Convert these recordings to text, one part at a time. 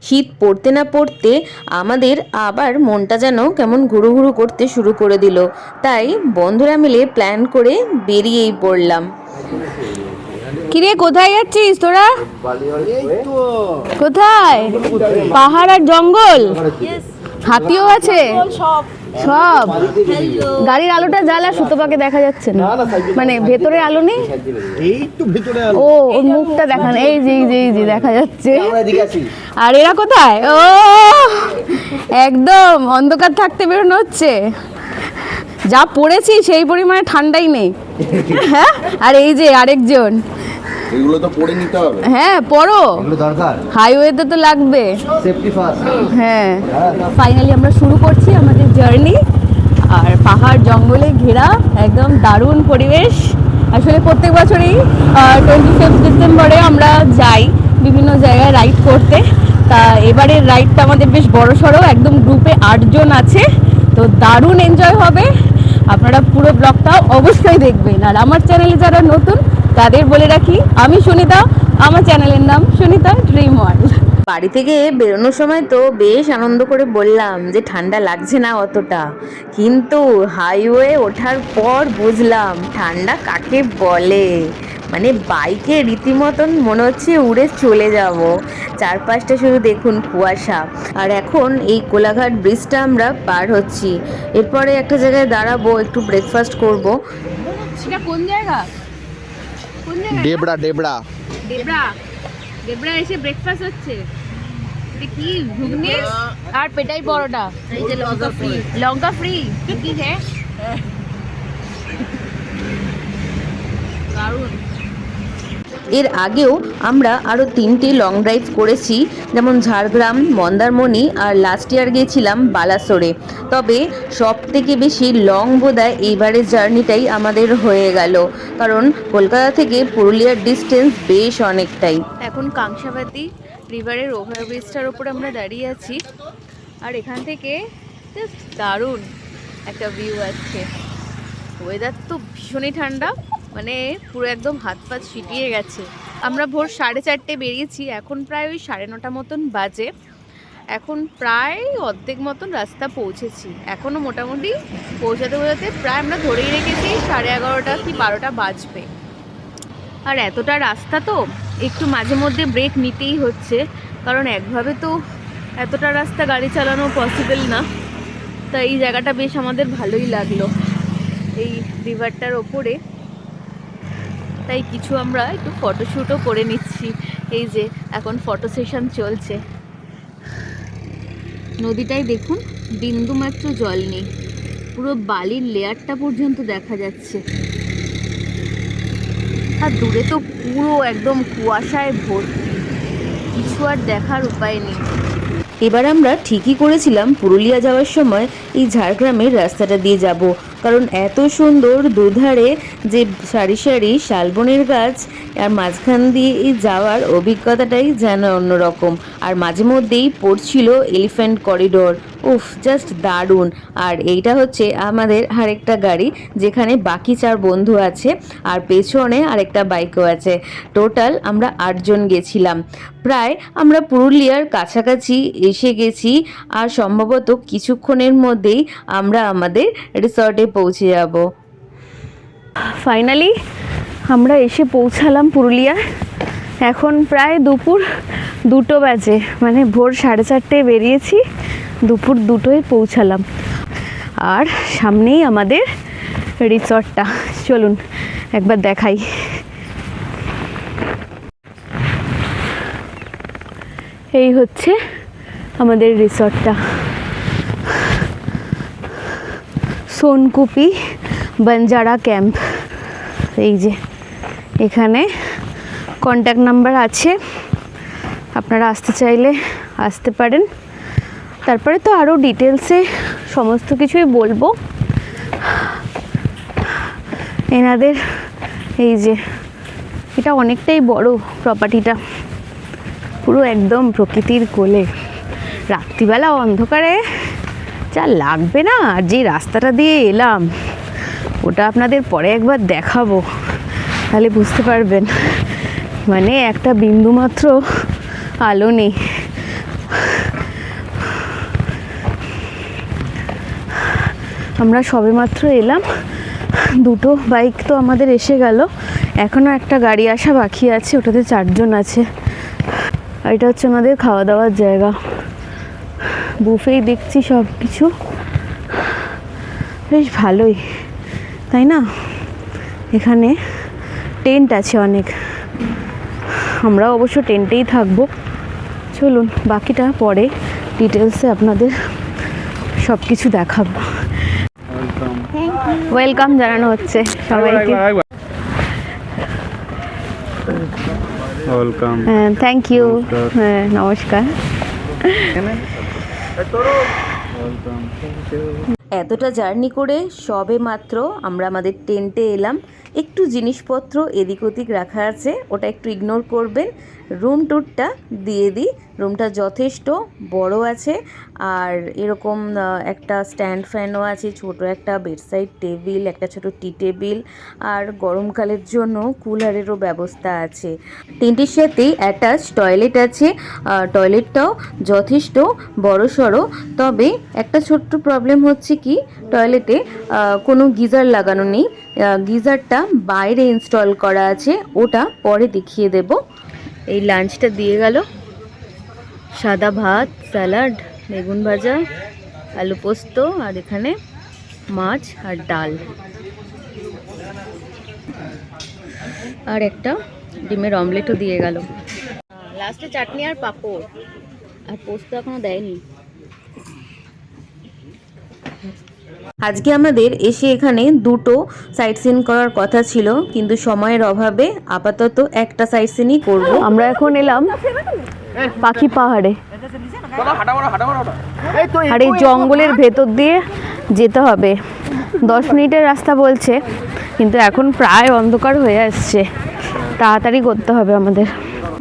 শীত পড়তে না পড়তে আমাদের আবার মনটা যেন কেমন ঘুরু ঘুরু করতে শুরু করে দিল। তাই বন্ধুরা মিলে প্ল্যান করে বেরিয়েই পড়লাম। কিরে, কোথায় যাচ্ছিস তোরা? কোথায়? পাহাড় আর জঙ্গল, হাতিও আছে সব। গাড়ির আলোটা জ্বালা, সুতোপাকে দেখা যাচ্ছে না, মানে ভেতরে আলো নেই, ও ওর মুখটা দেখান, এই যে এই যে দেখা যাচ্ছে। আর এরা কোথায়? ও একদম অন্ধকার থাকতে বেরোনো হচ্ছে। যা পড়েছি সেই পরিমাণে ঠান্ডাই নেই। হ্যাঁ, আর এই যে আরেকজন, এগুলো তো পড়ে নিতে হবে। হ্যাঁ পড়ো, দরকার, হাইওয়েতে তো লাগবে, সেফটি ফার্স্ট। হ্ঁ, ফাইনালি আমরা শুরু করছি আমাদের জার্নি। আর পাহাড় জঙ্গলে ঘেরা একদম দারুণ পরিবেশ। আসলে প্রত্যেক বছরই 25 ডিসেম্বরে আমরা যাই বিভিন্ন জায়গায় রাইড করতে। তা এবারের রাইডটা আমাদের বেশ বড় সড়ো, একদম গ্রুপে 8 জন আছে, তো দারুণ এনজয় হবে। আপনারা পুরো ব্লগটা অবশ্যই দেখবেন। আর আমার চ্যানেলে যারা নতুন তাদের বলে রাখি, আমি সুনিতা, আমার চ্যানেলের নাম সুনিতা ড্রিম ওয়ার্ল্ড। বাড়ি থেকে বেরোনোর সময় তো বেশ আনন্দ করে বললাম যে ঠান্ডা লাগছে না অতটা, কিন্তু হাইওয়ে ওঠার পর বুঝলাম ঠান্ডা কাকে বলে। মানে বাইকে রীতিমতন মনে হচ্ছে উড়ে চলে যাব। চারপাশটা শুধু দেখুন কুয়াশা। আর এখন এই কোলাঘাট ব্রিজটা আমরা পার হচ্ছি, এরপরে একটা জায়গায় দাঁড়াবো, একটু ব্রেকফাস্ট করব। সেটা কোন জায়গা? ডেবড়া ডেবড়া ডেবরা, ডেবরা এসে ব্রেকফাস্ট হচ্ছে। এটা কি? ঘুগনি আর পেটাই পরোটা। এই যে লঙ্কা ফ্রি, লঙ্কা ফ্রি কি है? দারুণ। এর আগেও আমরা আরও 3টে লং ড্রাইভ করেছি, যেমন ঝাড়গ্রাম, মন্দারমণি আর লাস্ট ইয়ার গিয়েছিলাম বালাসোরে। তবে সব থেকে বেশি লং বোধহয় এইবারের জার্নিটাই আমাদের হয়ে গেল, কারণ কলকাতা থেকে পুরুলিয়ার ডিস্টেন্স বেশ অনেকটাই। এখন কাংসাবাতি রিভারের ওভারব্রিজটার ওপর আমরা দাঁড়িয়ে আছি, আর এখান থেকে জাস্ট দারুণ একটা ভিউ আসছে। ওয়েদার তো ভীষণই ঠান্ডা, মানে পুরো একদম হাত পা ছিটিয়ে গেছে। আমরা ভোর 4:30 বেরিয়েছি, এখন প্রায় ওই 9:30 মতন বাজে। এখন প্রায় অর্ধেক মতন রাস্তা পৌঁছেছি, এখনও মোটামুটি পৌঁছাতে পৌঁছাতে প্রায় আমরা ধরেই রেখেছি 11:30 কি 12টা বাজবে। আর এতটা রাস্তা তো একটু মাঝে মধ্যে ব্রেক নিতেই হচ্ছে, কারণ একভাবে তো এতটা রাস্তা গাড়ি চালানো পসিবল না। তা এই জায়গাটা বেশ আমাদের ভালোই লাগলো, এই রিভারটার ওপরে। তাই কিছু আমরা একটু ফটোশ্যুটও করে নিচ্ছি। এই যে এখন ফটো সেশন চলছে। নদীটাই দেখুন, বিন্দুমাত্র জল নেই, পুরো বালির লেয়ারটা পর্যন্ত দেখা যাচ্ছে। আর দূরে তো পুরো একদম কুয়াশায় ভর্তি, কিছু আর দেখার উপায় নেই। এবার আমরা ঠিকই করেছিলাম পুরুলিয়া যাওয়ার সময় এই ঝাড়গ্রামের রাস্তাটা দিয়ে যাব, কারণ এত সুন্দর দুধারে যে সারি সারি শালবনের গাছ, আর মাঝখান দিয়ে এই যাওয়ার অভিজ্ঞতাটাই যেন অন্যরকম। আর মাঝে মধ্যেই পড়ছিল এলিফ্যান্ট করিডোর, উফ জাস্ট দারুণ। আর এইটা হচ্ছে আমাদের আরেকটা গাড়ি, যেখানে বাকি 4 বন্ধু আছে, আর পেছনে আরেকটা বাইকও আছে। টোটাল আমরা 8 জন গেছিলাম। প্রায় আমরা পুরুলিয়ার কাছাকাছি এসে গেছি, আর সম্ভবত কিছুক্ষণের মধ্যেই আমরা আমাদের রিসর্টে পৌঁছে যাব। ফাইনালি আমরা এসে পৌঁছালাম পুরুলিয়ায়। এখন প্রায় দুপুর 2টো বাজে, মানে ভোর 4:30 বেরিয়েছি, দুপুর 2টোয় পৌঁছালাম। আর সামনেই আমাদের রিসর্টটা, চলুন একবার দেখাই। এই হচ্ছে আমাদের রিসর্টটা, সোনকুপি বাঞ্জারা ক্যাম্প। এই যে এখানে কন্ট্যাক্ট নাম্বার আছে, আপনারা আসতে চাইলে আসতে পারেন। তারপরে তো আরও ডিটেলসে সমস্ত কিছুই বলবো। এনাদের এই যে এটা অনেকটাই বড় প্রপার্টিটা, পুরো একদম প্রকৃতির কোলে। রাত্রিবেলা অন্ধকারে যা লাগবে না, আর যে রাস্তাটা দিয়ে এলাম ওটা আপনাদের পরে একবার দেখাবো, তাহলে বুঝতে পারবেন। মানে একটা বিন্দুমাত্র আলো নেই, আমরা সবেমাত্র এলাম, দুটো বাইক তো আমাদের এসে গেল, এখনও একটা গাড়ি আসা বাকি আছে, ওটাতে 4 জন আছে। আর এটা হচ্ছে আমাদের খাওয়া দাওয়ার জায়গা, বুফেই দেখছি সব কিছু, বেশ ভালোই তাই না? এখানে টেন্ট আছে অনেক, আমরা অবশ্য টেন্টেই থাকবো। চলুন বাকিটা পরে ডিটেলসে আপনাদের সব কিছু দেখাবো। ওয়েলকাম জানানো হচ্ছে সবাইকে। ওয়েলকাম। হ্যাঁ, থ্যাংক ইউ। হ্যাঁ, নমস্কার। এতটা জার্নি করে সবে মাত্র আমরা আমাদের টেন্টে এলাম। একটু জিনিসপত্র এদিক ওদিক রাখা আছে, ওটা একটু ইগনোর করবেন। রুম ট্যুরটা দিয়ে দিই। রুমটা যথেষ্ট বড় আছে, আর এরকম একটা স্ট্যান্ড ফ্যানও আছে, ছোট একটা বেডসাইড টেবিল, একটা ছোট টি টেবিল, আর গরমকালের জন্য কুলারেরও ব্যবস্থা আছে। টেন্টের সাথেই অ্যাটাচ টয়লেট আছে, টয়লেটটাও যথেষ্ট বড়সড়। তবে একটা ছোট্ট প্রবলেম হচ্ছে কি, টয়লেটে কোনো গিজার লাগানো নেই, গিজারটা বাইরে ইনস্টল করা আছে, ওটা পরে দেখিয়ে দেব। এই লাঞ্চটা দিয়ে গেল, সাদা ভাত, স্যালাড, বেগুন ভাজা, আলু পোস্ত, আর এখানে মাছ আর ডাল, আর একটা ডিমের অমলেটও দিয়ে গেল। লাস্টে চাটনি আর পাঁপড়, আর পোস্ত এখনো দেয়নি। আজকে আমাদের এসে এখানে দুটো সাইট সিন করার কথা ছিল, কিন্তু সময়ের অভাবে আপাতত একটা সাইট সিনই করব। আমরা এখন এলাম পাখি পাহাড়ে, আর এই জঙ্গলের ভেতর দিয়ে যেতে হবে। 10 মিনিটের রাস্তা বলছে, কিন্তু এখন প্রায় অন্ধকার হয়ে আসছে, তাড়াতাড়ি করতে হবে আমাদের।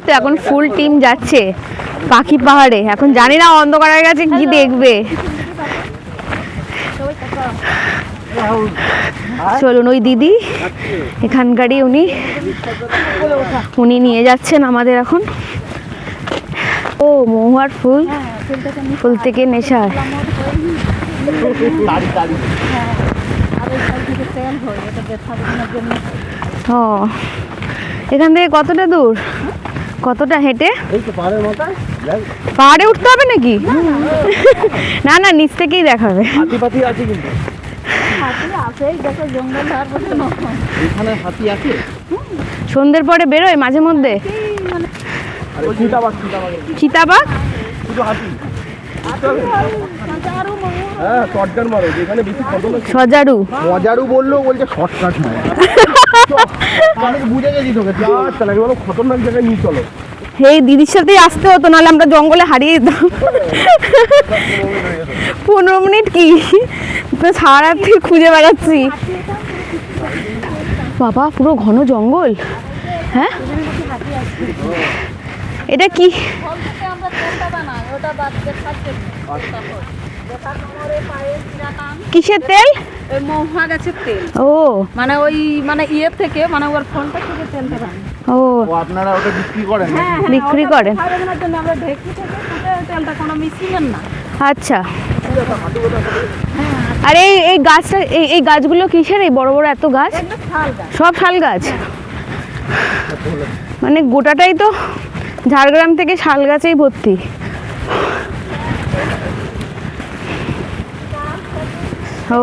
তো এখন ফুল টিম যাচ্ছে পাখি পাহাড়ে, এখন জানি না অন্ধকারের কাছে কি দেখবে। চলুন, ওই দিদি এখানকারই, উনি নিয়ে যাচ্ছেন আমাদের এখন। ও মহুয়ার ফুল, ফুল থেকে নেশার। ও, এখান থেকে কতটা দূর, কতটা হেঁটে? পাহাড়ে উঠতে হবে নাকি? না না, নিচ থেকেই দেখাবে। সন্ধ্যের পরে বেরোয় মাঝে মধ্যে চিতাবাঘ। সজারু মজারু বললো, বলছে শর্টকাট নয়। আমি বুঝে গেছি তোকে, চলে বলো খতরনাক জায়গায় নিয়ে চলো। এই দিদির সাথেই আসতে হতো, নাহলে আমরা জঙ্গলে হারিয়ে যেতাম। 15 মিনিট কি, তো সারা রাত্রি খুঁজে বেড়াচ্ছি। বাবা, পুরো ঘন জঙ্গল। হ্যাঁ, এটা কি? কিসের তেল? মহুয়া গাছের তেল। ও, মানে ওই মানে ইয়ে থেকে, মানে ওর ফোনটা থেকে তেলটা বানায়। ও, আপনারা ওটা বিক্রি করেন? বিক্রি করেন? খাওয়ানোর জন্য আমরা ঢেকি থেকে ফুটে তেলটা, কোনো মিশিলেন না। আচ্ছা। আর এই গাছটা, এই গাছগুলো কিসের? এই বড় বড় এত গাছ, শাল গাছ। সব শাল গাছ? মানে গোটাটাই তো ঝাড়গ্রাম থেকে শাল গাছেই ভর্তি। ও,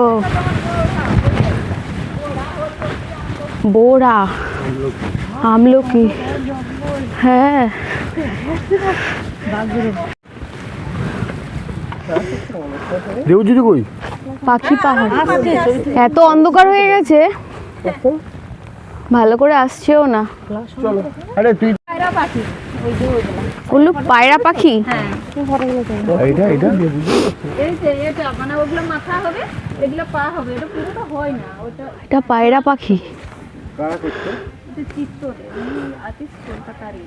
বোড়া, আমলকি, হ্যাঁ। দেবজিৎ কই? পাখি পাহাড়, এত অন্ধকার হয়ে গেছে, ভালো করে আসছেও না। আরে তুই ওগুলো পায়রা পাখি? এইটা এই যে এটা মানে ওগুলো মাথা হবে, এগুলো পা হবে, এটা পুরোটা হয় না। ওটা এটা পায়রা পাখি। এটা চিত্তরে আর্টিস্ট কলকাতারই।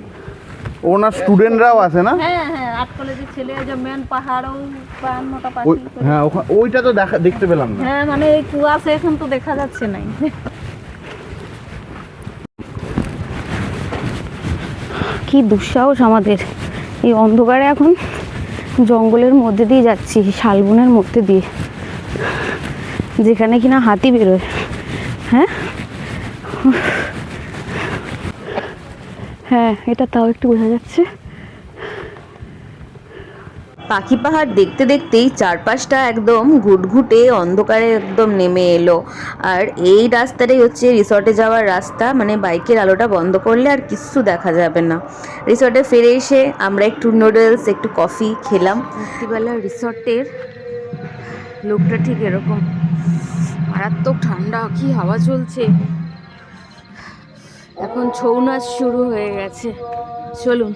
ওনার স্টুডেন্টরাও আছে না? হ্যাঁ হ্যাঁ, আর্ট কলেজের ছেলে, যে মেন পাহাড়ও 52টা পাখি। হ্যাঁ, ওইটা তো দেখতে পেলাম না। হ্যাঁ, মানে এই কুয়াশা এখন তো দেখা যাচ্ছে নাই। কি দুঃসাহস আমাদের, এই অন্ধকারে এখন জঙ্গলের মধ্যে দিয়ে যাচ্ছি, শালবনের মধ্যে দিয়ে। যেখানে কিনা হাতি বেরোয়। হ্যাঁ হ্যাঁ, এটা তাও একটু বোঝা যাচ্ছে। পাখি পাহাড় দেখতে দেখতেই চারপাশটা একদম ঘুটঘুটে অন্ধকারে একদম নেমে এলো। আর এই রাস্তাটাই হচ্ছে রিসর্টে যাওয়ার রাস্তা, মানে বাইকের আলোটা বন্ধ করলে আর কিচ্ছু দেখা যাবে না। রিসর্টে ফিরে এসে আমরা একটু নুডলস, একটু কফি খেলাম। রাত্রিবেলা রিসর্টের লোকটা ঠিক এরকম, মারাত্মক ঠান্ডা, কি হাওয়া চলছে। এখন ছৌ নাচ শুরু হয়ে গেছে, চলুন।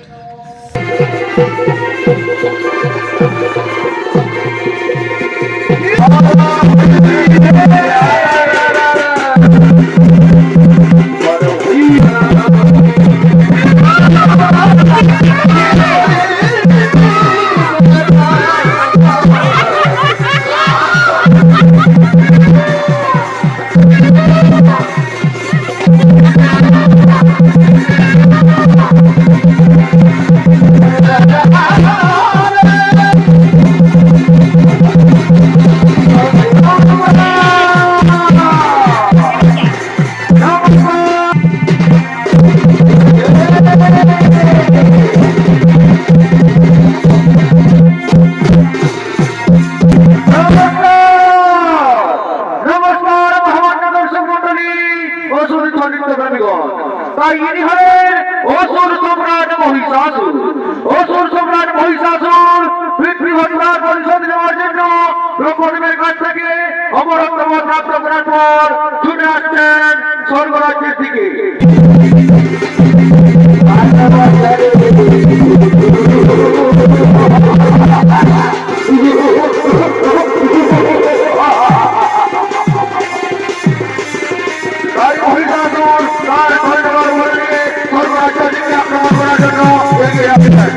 তাই ইনি হলেন অসুর সম্রাট মহিষাসুর। অসুর সম্রাট মহিষাসুর পৃথিবী ঘটনার পরিশোধ নেওয়ার জন্য ব্রহ্মদেবের কাছ থেকে অমরত্ব প্রাপ্ত করার পর ছুটে আসছেন স্বর্গরাজ্যের দিকে। তাই মহিষাসুর তার স্বর্গরাজ্য বলে স্বর্গরাজ্যের দিকে আক্রমণ করার জন্য এগিয়ে আসছেন।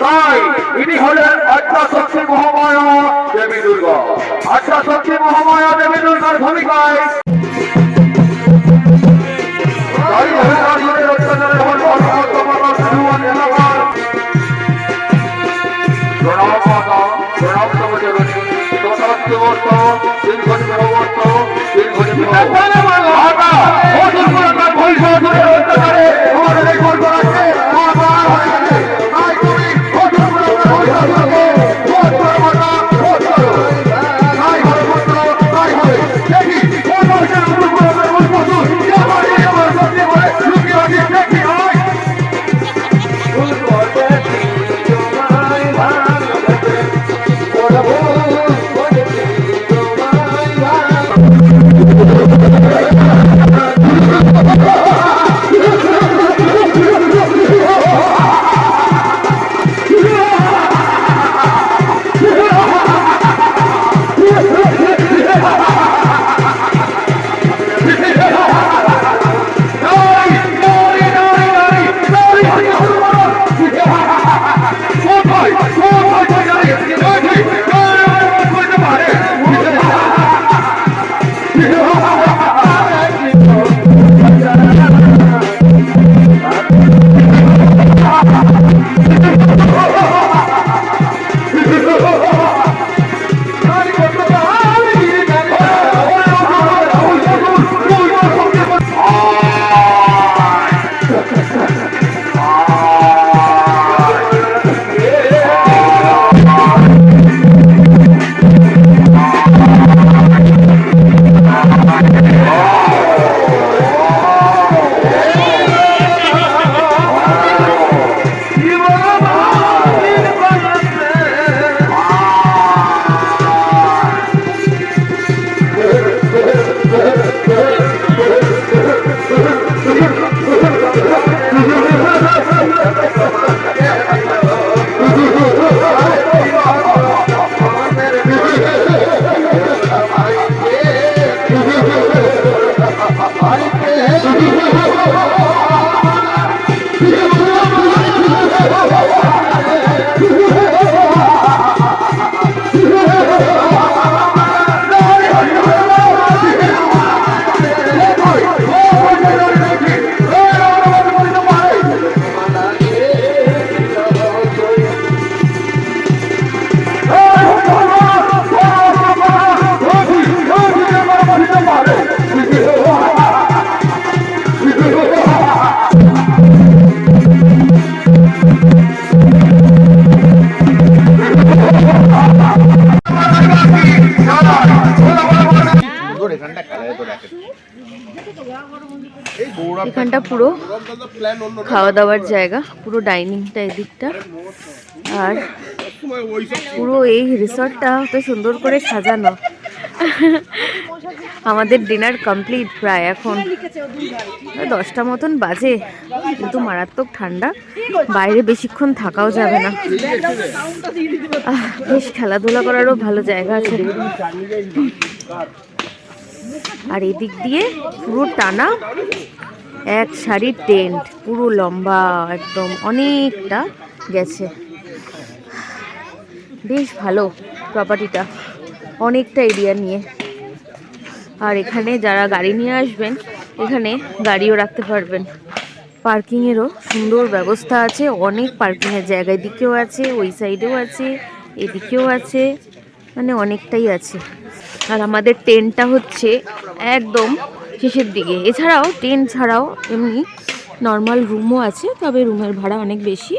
তাই ইনি হলেন আদ্যাশক্তি মহামায়া দেবী দুর্গা। আদ্যাশক্তি মহামায়া দেবী দুর্গার ভূমিকায় এখানটা পুরো খাওয়া দাওয়ার জায়গা, পুরো ডাইনিংটা এদিকটা। আর পুরো এই রিসর্টটা তো সুন্দর করে সাজানো। আমাদের ডিনার কমপ্লিট প্রায়, এখন 10টা মতন বাজে, কিন্তু মারাত্মক ঠান্ডা, বাইরে বেশিক্ষণ থাকাও যাবে না। বেশ খেলাধুলা করারও ভালো জায়গা আছে। আর এদিক দিয়ে পুরো টানা এক সারি টেন্ট, পুরো লম্বা একদম অনেকটা গেছে। বেশ ভালো প্রপার্টিটা, অনেকটা এরিয়া নিয়ে। আর এখানে যারা গাড়ি নিয়ে আসবেন, এখানে গাড়িও রাখতে পারবেন। পার্কিংয়েরও সুন্দর ব্যবস্থা আছে, অনেক পার্কিংয়ের জায়গা এদিকেও আছে, ওই সাইডেও আছে, এদিকেও আছে, মানে অনেকটাই আছে। আর আমাদের টেন্টটা হচ্ছে একদম শেষের দিকে। এছাড়াও টেন্ট ছাড়াও এমনি নর্মাল রুমও আছে, তবে রুমের ভাড়া অনেক বেশি।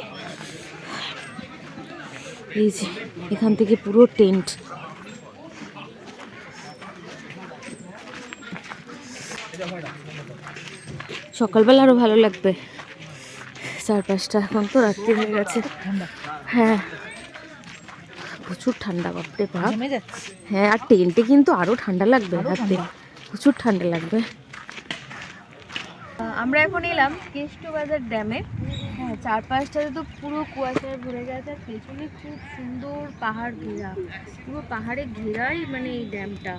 এই যে এখান থেকে পুরো টেন্ট। সকালবেলা আরো ভালো লাগবে, 4-5টা, এখন তো রাত্রি হয়ে গেছে। হ্যাঁ প্রচুর ঠান্ডা, বাপরে বাপ। হ্যাঁ, আর টেন্টে কিন্তু আরো ঠান্ডা লাগবে, রাতে প্রচুর ঠান্ডা লাগবে। আমরা এখন এলাম কেষ্টু বাজার ড্যামে। হ্যাঁ, 4-5টাতে তো পুরো কুয়াশায় ভরে গেছে, আর পেছনে খুব সুন্দর পাহাড় ঘেরা, পুরো পাহাড়ে ঘেরাই মানে এই ড্যামটা,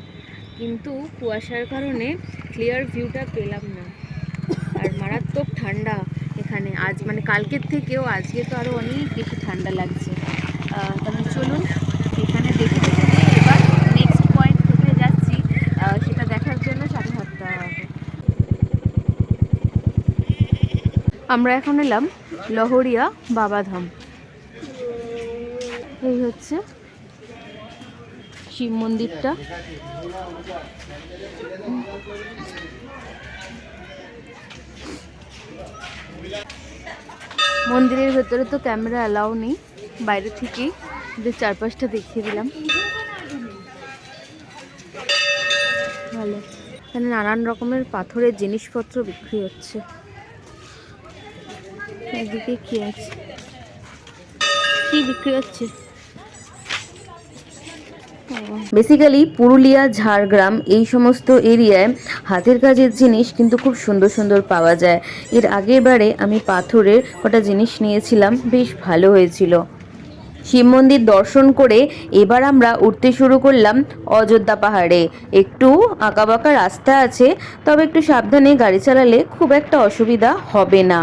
কিন্তু কুয়াশার কারণে ক্লিয়ার ভিউটা পেলাম না। আর মারাত্মক ঠান্ডা এখানে আজ, মানে কালকের থেকেও আজকে তো আরও অনেক বেশি ঠান্ডা লাগছে। তাহলে চলুন এখানে দেখে দেখে এবার নেক্সট পয়েন্ট কোথায় যাচ্ছি সেটা দেখার জন্য সাথে থাকতে হবে। আমরা এখন এলাম লহরিয়া বাবাধাম। এই হচ্ছে শিব মন্দিরটা। মন্দিরের ভেতরে তো ক্যামেরা অ্যালাউ নেই, বাইরে থেকেই চারপাশটা দেখিয়ে দিলাম। ভালো, এখানে নানান রকমের পাথরের জিনিসপত্র বিক্রি হচ্ছে। এদিকে কি আছে, কি বিক্রি হচ্ছে? বেসিক্যালি পুরুলিয়া, ঝাড়গ্রাম এই সমস্ত এরিয়ায় হাতের কাজের জিনিস কিন্তু খুব সুন্দর সুন্দর পাওয়া যায়। এর আগের বারে আমি পাথরের কটা জিনিস নিয়েছিলাম, বেশ ভালো হয়েছিল। শিব মন্দির দর্শন করে এবার আমরা উঠতে শুরু করলাম অযোধ্যা পাহাড়ে। একটু আঁকাবাঁকা রাস্তা আছে, তবে একটু সাবধানে গাড়ি চালালে খুব একটা অসুবিধা হবে না।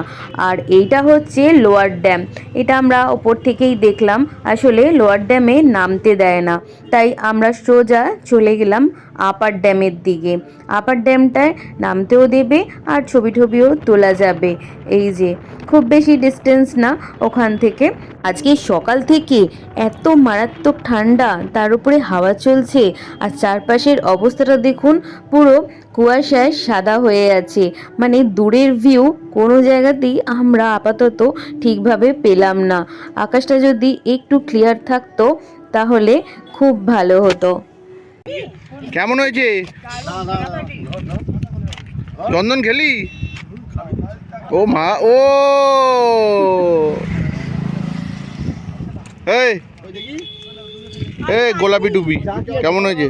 আর এইটা হচ্ছে লোয়ার ড্যাম, এটা আমরা ওপর থেকেই দেখলাম। আসলে লোয়ার ড্যামে নামতে দেয় না, তাই আমরা সোজা চলে গেলাম আপার ড্যামের দিকে। আপার ড্যামটায় নামতেও দেবে আর ছবি টবিও তোলা যাবে। এই যে খুব বেশি ডিস্টেন্স না ওখান থেকে। আজকে সকাল থেকে এত মারাত্মক ঠান্ডা, তার উপরে হাওয়া চলছে, আর চারপাশের অবস্থাটা দেখুন, পুরো কুয়াশায় সাদা হয়ে আছে। মানে দূরের ভিউ কোনো জায়গাতেই আমরা আপাতত ঠিকভাবে পেলাম না। আকাশটা যদি একটু ক্লিয়ার থাকতো তাহলে খুব ভালো হতো। কেমন হয়েছে? চন্দন খেলি? ও মা, ও এই গোলাপি টুপি কেমন হয়েছে?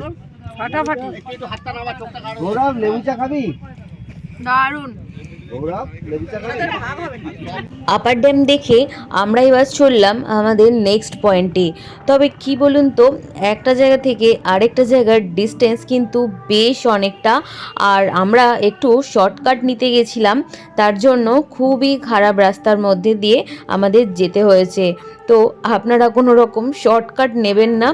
গৌরব লেবু চা খাবি? দারুণ। আপার ড্যাম দেখে আমরা এবার চললাম আমাদের নেক্সট পয়েন্টে। তবে কি বলুন তো, একটা জায়গা থেকে আরেকটা জায়গার ডিস্টেন্স কিন্তু বেশ অনেকটা, আর আমরা একটু শর্টকাট নিতে গেছিলাম, তার জন্য খুবই খারাপ রাস্তার মধ্যে দিয়ে আমাদের যেতে হয়েছে। তো আপনারা কোনো রকম শর্টকাট নেবেন না,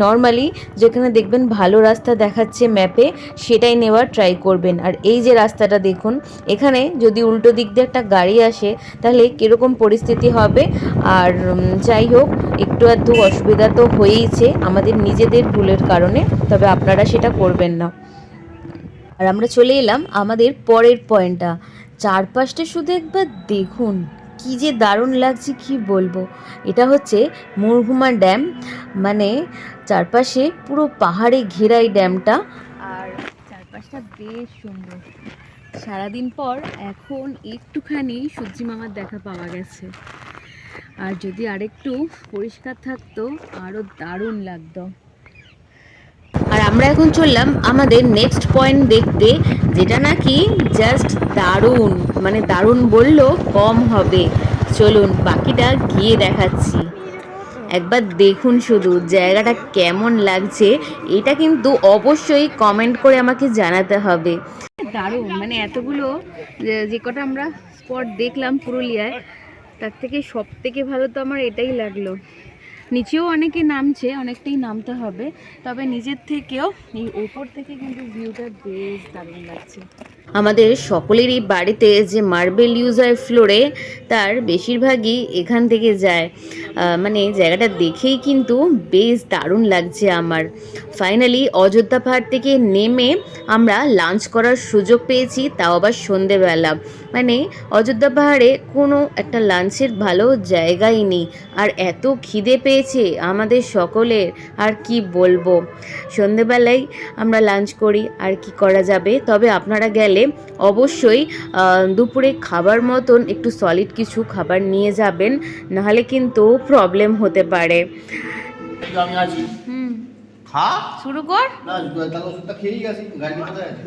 নর্মালি যেখানে দেখবেন ভালো রাস্তা দেখাচ্ছে ম্যাপে সেটাই নেওয়ার ট্রাই করবেন। আর এই যে রাস্তাটা দেখুন, এখানে যদি উল্টো দিক দিয়ে একটা গাড়ি আসে তাহলে কীরকম পরিস্থিতি হবে। আর যাই হোক, একটু আধটু অসুবিধা তো হয়েইছে আমাদের নিজেদের ভুলের কারণে, তবে আপনারা সেটা করবেন না। আর আমরা চলে এলাম আমাদের পরের পয়েন্টটা। চারপাশটা শুধু একবার দেখুন, কি যে দারুণ লাগছে কি বলবো। এটা হচ্ছে মুরগুমা ড্যাম, মানে চারপাশে পুরো পাহাড়ে ঘেরা এই ড্যামটা। আর চারপাশটা বেশ সুন্দর, সারাদিন পর এখন একটুখানি সূর্যি মামার দেখা পাওয়া গেছে। আর যদি আরেকটু পরিষ্কার থাকতো আরও দারুণ লাগতো। আর আমরা এখন চললাম আমাদের নেক্সট পয়েন্ট দেখতে, যেটা নাকি জাস্ট দারুণ, মানে দারুণ বললেও কম হবে। চলুন বাকিটা গিয়ে দেখাচ্ছি। একবার দেখুন শুধু জায়গাটা কেমন লাগছে, এটা কিন্তু অবশ্যই কমেন্ট করে আমাকে জানাতে হবে। দারুণ, মানে এতগুলো যে কটা আমরা স্পট দেখলাম পুরুলিয়ায়, তার থেকে সব থেকে ভালো তো আমার এটাই লাগলো। নিচেও অনেকে নামছে, অনেকটাই নামতে হবে, তবে নিজের থেকেও এই ওপর থেকে কিন্তু ভিউটা বেশ দারুণ লাগছে। আমাদের সকলেরই বাড়িতে যে মার্বেল ইউজ হয় ফ্লোরে, তার বেশিরভাগই এখান থেকে যায়। মানে জায়গাটা দেখেই কিন্তু বেশ দারুণ লাগছে আমার। ফাইনালি অযোধ্যা পাহাড় থেকে নেমে আমরা লাঞ্চ করার সুযোগ পেয়েছি, তাও আবার সন্ধেবেলা। মানে অযোধ্যা পাহাড়ে কোনো একটা লাঞ্চের ভালো জায়গাই নেই, আর এত খিদে পেয়েছে আমাদের সকলের, আর কি বলবো। সন্ধেবেলায় আমরা লাঞ্চ করি, আর কি করা যাবে। তবে আপনারা গেলে অবশ্যই দুপুরে খাবার মতন একটু সলিড কিছু খাবার নিয়ে যাবেন, নাহলে কিন্তু প্রবলেম হতে পারে। আমি আছি খা শুরু কর। না তাহলে ওষুধটা খেয়েই গেছি গাড়ি কোথায় আছে।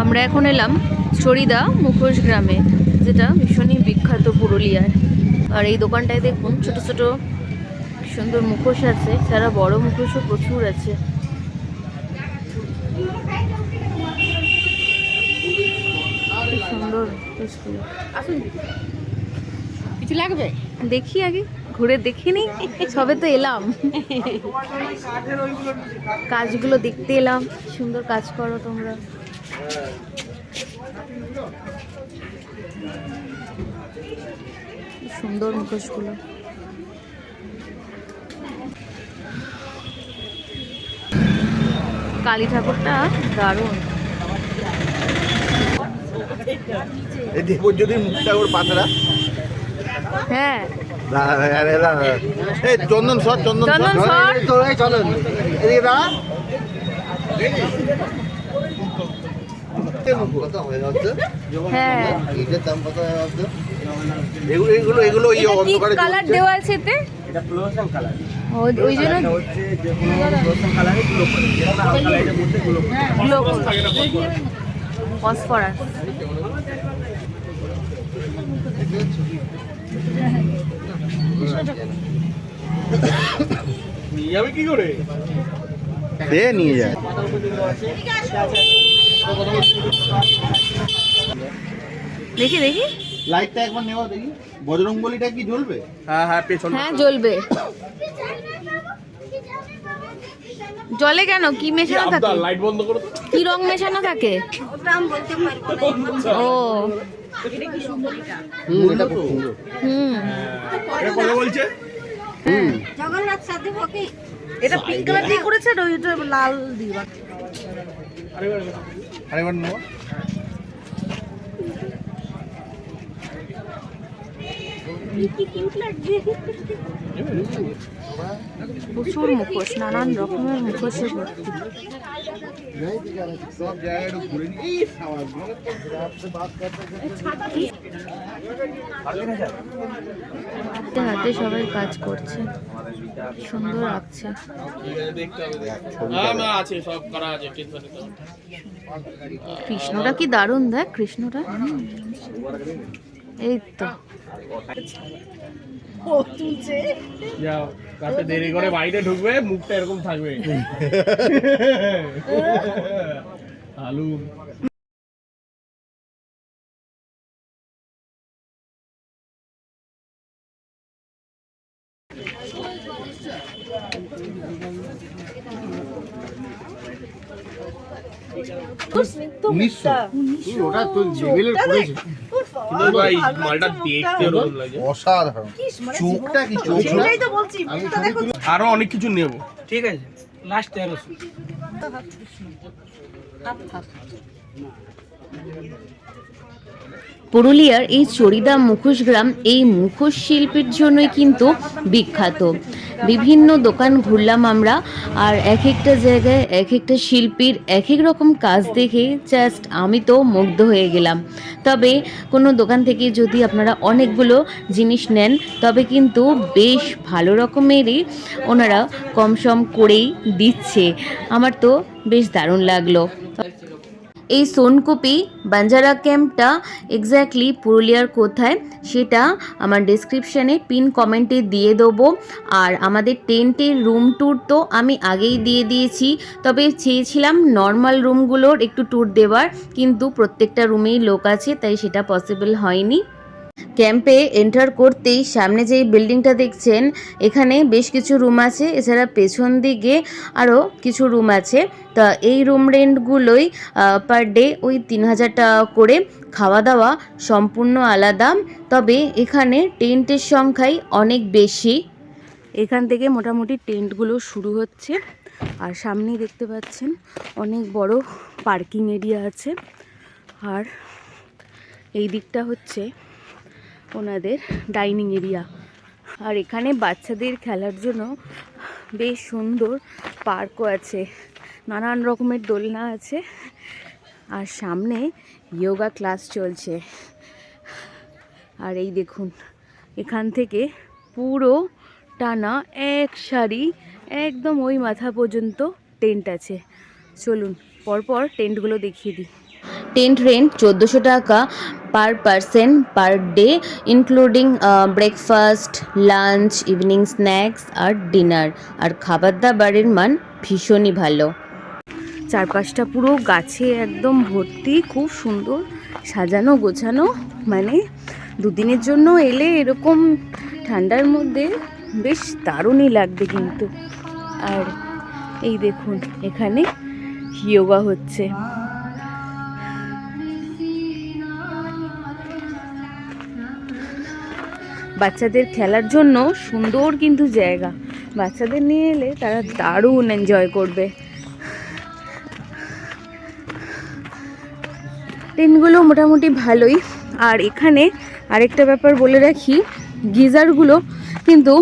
আমরা এখন এলাম চড়িদা মুখোশ গ্রামে, যেটা ভীষণই বিখ্যাত পুরুলিয়ার। আর এই দোকানটায় দেখুন ছোট ছোট সুন্দর মুখোশ আছে, যারা বড় মুখোশও প্রচুর আছে। সুন্দর মুখোশগুলো। আসুন, কিছু লাগবে দেখি, আগে ঘুরে দেখিনি, সবে তো এলাম, কাজগুলো দেখতে এলাম। সুন্দর কাজ করো তোমরা। সুন্দর মুখোশগুলো। কালী ঠাকুরটা দারুণ। এই দেব যদি মুখটা ওর পাতলা হ্যাঁ, এই চন্দন সর চন্দন চন্দন সর সর। তোরাই চলেন এদিকে দা কত হয়ে যাচ্ছে হ্যাঁ, এটার দাম কত হয়ে যাচ্ছে এগুলো এগুলো এগুলো এই অন্ধকারে কালার দেওয়া আছে এতে? এটা ফ্লোরোসেন্ট কালার ওই জন্য হচ্ছে যে কোনো ফ্লোরোসেন্ট কালারে গুলো করে যেটা হালকা লাইটের মধ্যে গুলো ফসফরাস। নিয়ে যাবে কি করে দে নিয়ে যায় দেখি দেখি, লাইটটা একবার নেওয়া দেখি বজরংবলীটা কি জ্বলবে হ্যাঁ হ্যাঁ পেছন হ্যাঁ জ্বলবে। জলে কেন, কি মেশানো থাকে? লাইট বন্ধ করো। কি রং মেশানো থাকে? ও এটা খুব সুন্দর হুম, এটা কথা বলছে। এটা পিঙ্ক কালার দিয়ে করেছে, আর ওইটা লাল দিয়ে। আরেকবার নেওয়া প্রচুর মুখোশ, নানান রকমের মুখোশে ভর্তি। সব জায়গায় একটু ঘুরে নিই হাতে হাতে সবাই কাজ করছে, সুন্দর লাগছে। কৃষ্ণটা কি দারুণ, দেখ কৃষ্ণটা, এই তো। যাও রাতে দেরি করে বাইরে ঢুকবে, মুখটা এরকম থাকবে। আলু ওটা তো লেভেলের করেছে কিন্তু ভাই মালটা দেখতে দারুণ লাগে। অসাধারণ চোখটা কি চোখ আরো অনেক কিছু নেব। ঠিক আছে লাস্ট 1300 হাফ হাফ। পুরুলিয়ার এই চরিদা মুখোশ গ্রাম এই মুখোশ শিল্পের জন্যই কিন্তু বিখ্যাত। বিভিন্ন দোকান ঘুরলাম আমরা, আর এক একটা জায়গায় এক একটা শিল্পীর এক এক রকম কাজ দেখে জাস্ট আমি তো মুগ্ধ হয়ে গেলাম। তবে কোনো দোকান থেকে যদি আপনারা অনেকগুলো জিনিস নেন তবে কিন্তু বেশ ভালো রকমেরই ওনারা কম সম করেই দিচ্ছে। আমার তো বেশ দারুণ লাগলো। এই সোনকুপি বাঞ্জারা ক্যাম্পটা এক্স্যাক্টলি পুরুলিয়ার কোথায় সেটা আমার ডেসক্রিপশানে পিন কমেন্টে দিয়ে দেবো। আর আমাদের টেন্টের রুম ট্যুর তো আমি আগেই দিয়ে দিয়েছি, তবে চেয়েছিলাম নর্মাল রুমগুলোর একটু ট্যুর দেওয়ার, কিন্তু প্রত্যেকটা রুমেই লোক আছে তাই সেটা পসিবল হয়নি। ক্যাম্পে এন্টার করতেই সামনে যে বিল্ডিংটা দেখছেন এখানে বেশ কিছু রুম আছে, এছাড়া পেছন দিকে আরও কিছু রুম আছে। তা এই রুম রেন্টগুলোই পার ডে ওই 3000 টাকা করে, খাওয়া দাওয়া সম্পূর্ণ আলাদা। তবে এখানে টেন্টের সংখ্যাই অনেক বেশি। এখান থেকে মোটামুটি টেন্টগুলো শুরু হচ্ছে, আর সামনেই দেখতে পাচ্ছেন অনেক বড় পার্কিং এরিয়া আছে। আর এই দিকটা হচ্ছে ওনাদের ডাইনিং এরিয়া। আর এখানে বাচ্চাদের খেলার জন্য বেশ সুন্দর পার্কও আছে, নানান রকমের দোলনা আছে, আর সামনে যোগা ক্লাস চলছে। আর এই দেখুন এখান থেকে পুরো টানা এক সারি একদম ওই মাথা পর্যন্ত টেন্ট আছে। চলুন পরপর টেন্টগুলো দেখিয়ে দিই। টেন্ট রেন্ট 1400 টাকা per person per day, including breakfast, lunch, evening snacks আর ডিনার। আর খাবার দাবারের মান ভীষণই ভালো। চারপাশটা পুরো গাছে একদম ভর্তি, খুব সুন্দর সাজানো গোছানো। মানে দুদিনের জন্য এলে এরকম ঠান্ডার মধ্যে বেশ দারুণই লাগবে কিন্তু। আর এই দেখুন এখানে যোগা হচ্ছে। বাচ্চাদের খেলার জন্য সুন্দর কিন্তু জায়গা, বাচ্চাদের নিয়ে এলে তারা দারুণ এনজয় করবে। টেন্টগুলো মোটামুটি ভালোই। আর এখানে আরেকটা ব্যাপার বলে রাখি, গিজারগুলো কিন্তু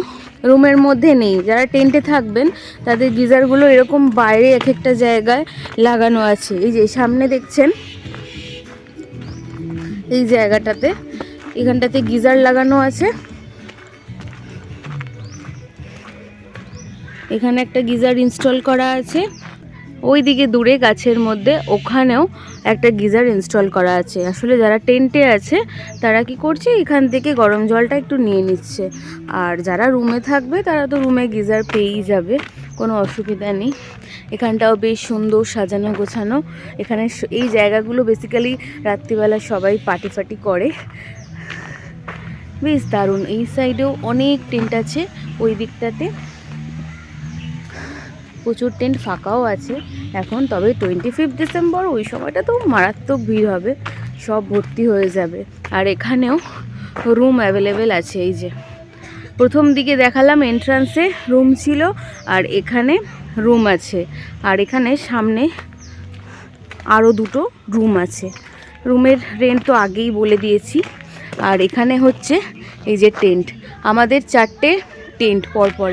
রুমের মধ্যে নেই। যারা টেন্টে থাকবেন তাদের গিজারগুলো এরকম বাইরে এক একটা জায়গায় লাগানো আছে। এই যে সামনে দেখছেন এই জায়গাটাতে, এখানটাতে গিজার লাগানো আছে। এখানে একটা গিজার ইনস্টল করা আছে, ওই দিকে দূরে গাছের মধ্যে ওখানেও একটা গিজার ইনস্টল করা আছে। আসলে যারা টেন্টে আছে তারা কি করছে, এখান থেকে গরম জলটা একটু নিয়ে নিচ্ছে। আর যারা রুমে থাকবে তারা তো রুমে গিজার পেয়েই যাবে, কোনো অসুবিধা নেই। এখানটাও বেশ সুন্দর সাজানো গোছানো। এখানে এই জায়গাগুলো বেসিক্যালি রাত্রিবেলা সবাই পার্টি ফাটি করে, বেশ দারুণ। এই সাইডেও অনেক টেন্ট আছে, ওই দিকটাতে প্রচুর টেন্ট ফাঁকাও আছে এখন। তবে 25 ডিসেম্বর ওই সময়টা তো মারাত্মক ভিড় হবে, সব ভর্তি হয়ে যাবে। আর এখানেও রুম অ্যাভেলেবেল আছে। এই যে প্রথম দিকে দেখালাম এন্ট্রান্সে রুম ছিল, আর এখানে রুম আছে। আর এখানে সামনে আরও দুটো রুম আছে। রুমের রেন্ট তো আগেই বলে দিয়েছি। আর এখানে হচ্ছে এই যে টেন্ট, আমাদের 4টে টেন্ট পরপর,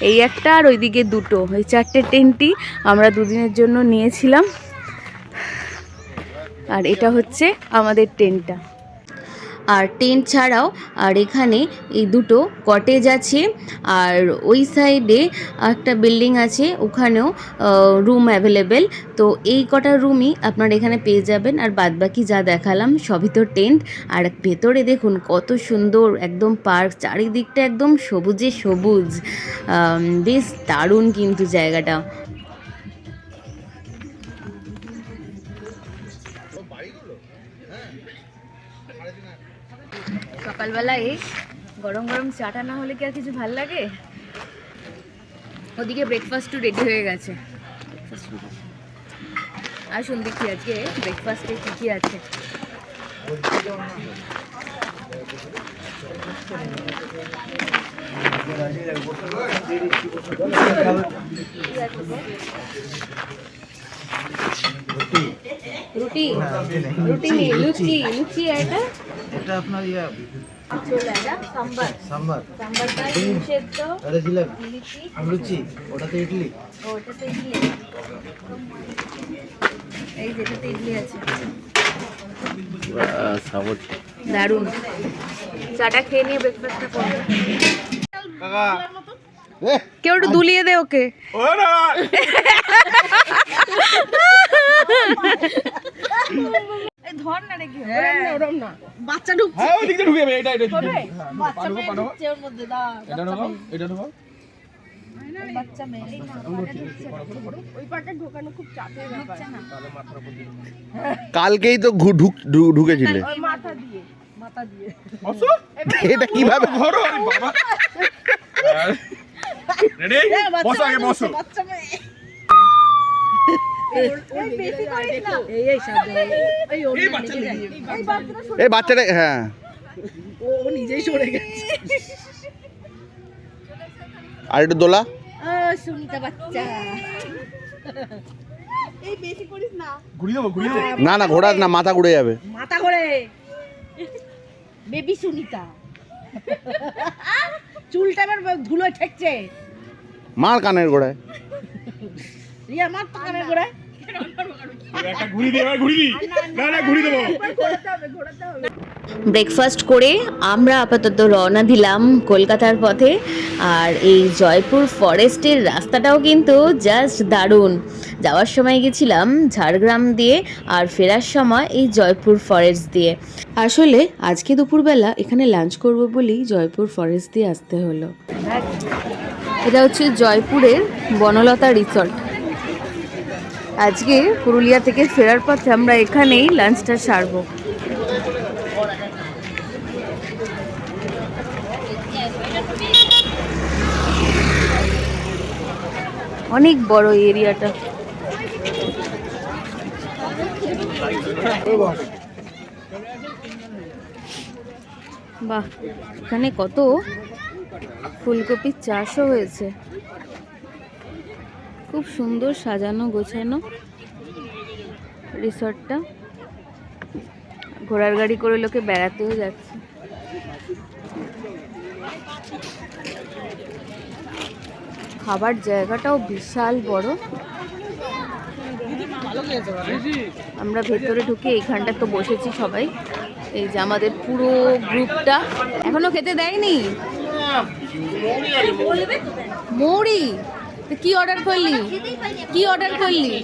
এই একটা আর ওইদিকে দুটো, এই 4টে টেন্টই আমরা দুদিনের জন্য নিয়েছিলাম। আর এটা হচ্ছে আমাদের টেন্টটা। আর টেন্ট ছাড়াও আর এখানে এই দুটো কটেজ আছে, আর ওই সাইডে একটা বিল্ডিং আছে, ওখানেও রুম অ্যাভেলেবেল। তো এই কটা রুমই আপনারা এখানে পেয়ে যাবেন। আর বাদবাকি যা দেখালাম সবই তো টেন্ট। আর ভেতরে দেখুন কত সুন্দর একদম পার্ক, চারিদিকটা একদম সবুজে সবুজ, বেশ দারুণ কিন্তু জায়গাটা। সকালবেলায় গরম গরম চাটা না হলে কি আর কিছু ভাল লাগে। ওদিকে ব্রেকফাস্টও রেডি হয়ে গেছে। আসুন দেখি আজকে ব্রেকফাস্টে কী কী আছে। রুটি রুটি নেই, লুচি লুচি এটা এটা আপনার ইয়া ছোলা এটা সাম্বার সাম্বার, সাম্বারটা ডিম সেদ্ধ এটা জিলাপি, লুচি লুচি, ওটাতে ইডলি। ওটাতে ইডলি এই যেটাতে ইডলি আছে দারুণ চাটা খেয়ে নিয়ে ব্রেকফাস্টটা করবো কেউ একটু দুলিয়ে দে ওকে ধর না রে ওরম না বাচ্চা ঢুকছে হ্যাঁ ওই দিকটা ঢুকে যাবে, এটা এটা বাচ্চা মেয়ে ঢুকছে ওর মধ্যে দা এটা ঢোকাও, এটা ঢোকাও। বাচ্চা মেয়ে এই না ওই পাটা ঢোকানো খুব চাপের ব্যাপার না কালকেই তো ঢুকেছিলে ওই মাথা দিয়ে বসো। এটা কিভাবে ধরো আরে বাবা। রেডি? বসো আগে বসো। বাচ্চা মেয়ে এই বেশি করিস না এই সাথে এই ওর এই বাচ্চা লেগে এই বাচ্চাটা এই বাচ্চাটা হ্যাঁ ও নিজেই সরে গেছে আর একটু দোলা সুনিতা বাচ্চা এই বেশি করিস না ঘুরিয়ে দেবো, ঘুরিয়ে দেবো। না না ঘোড়া না মাথা ঘুরে যাবে মাথা করে বেবি সুনিতা চুলটা এবার ধুলো ঠেকছে মার কানের গোড়ায় রিয়া মার তো কানে করে একটা ঘুরিয়ে দে, এবার ঘুরিয়ে দি। না না ঘুরিয়ে দেবো। ব্রেকফাস্ট করে আমরা আপাতত রওনা দিলাম কলকাতার পথে। আর এই জয়পুর ফরেস্টের রাস্তাটাও কিন্তু জাস্ট দারুণ। যাওয়ার সময় গেছিলাম ঝাড়গ্রাম দিয়ে আর ফেরার সময় এই জয়পুর ফরেস্ট দিয়ে। আসলে আজকে দুপুরবেলা এখানে লাঞ্চ করব বলেই জয়পুর ফরেস্ট দিয়ে আসতে হলো। এটা হচ্ছে জয়পুরের বনলতা রিসর্ট। আজকে পুরুলিয়া থেকে ফেরার পথে আমরা এখানেই লাঞ্চটা সারবো। অনেক বড় এরিয়াটা। বাহ, এখানে কত ফুলকপির চাষও হয়েছে। খুব সুন্দর সাজানো গোছানো রিসর্টটা। ঘোড়ার গাড়ি করে লোকে বেড়াতেও যাচ্ছে। খাবার জায়গাটাও বিশাল বড়। আমরা ভেতরে ঢুকে এইখানটা তো বসেছি সবাই। এই যে আমাদের পুরো গ্রুপটা। এখনো খেতে দেয়নি মৌরি। তো কি অর্ডার করলি? কি অর্ডার করলি?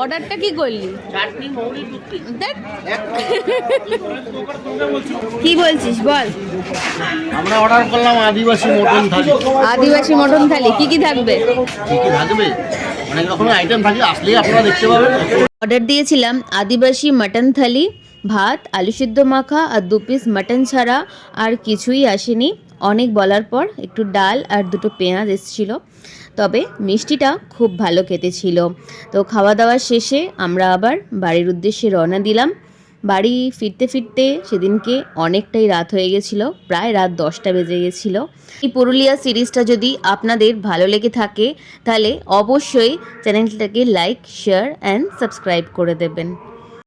অর্ডারটা কি করলি? দেখ। কি বলছিস বল। আমরা অর্ডার করলাম আদিবাসী মটন থালি। আদিবাসী মটন থালি কি কি থাকবে? কি কি থাকবে? অনেক রকমের আইটেম থাকে, আসলেই আপনারা দেখতে পাবেন। অর্ডার দিয়েছিলাম আদিবাসী মাটন থালি, ভাত, আলু সিদ্ধ মাখা আর 2 পিস মাটন ছাড়া আর কিছুই আসেনি। অনেক বলার পর একটু ডাল আর 2টো পেঁয়াজ এসেছিল। তবে মিষ্টিটা খুব ভালো খেতে ছিল। তো খাওয়া দাওয়া শেষে আমরা আবার বাড়ির উদ্দেশ্যে রওনা দিলাম। বাড়ি ফিরতে ফিরতে সেদিনকে অনেকটাই রাত হয়ে গেছিলো, প্রায় রাত 10টা বেজে গেছিলো। এই পুরুলিয়া সিরিজটা যদি আপনাদের ভালো লেগে থাকে তাহলে অবশ্যই চ্যানেলটাকে লাইক, শেয়ার অ্যান্ড সাবস্ক্রাইব করে দেবেন।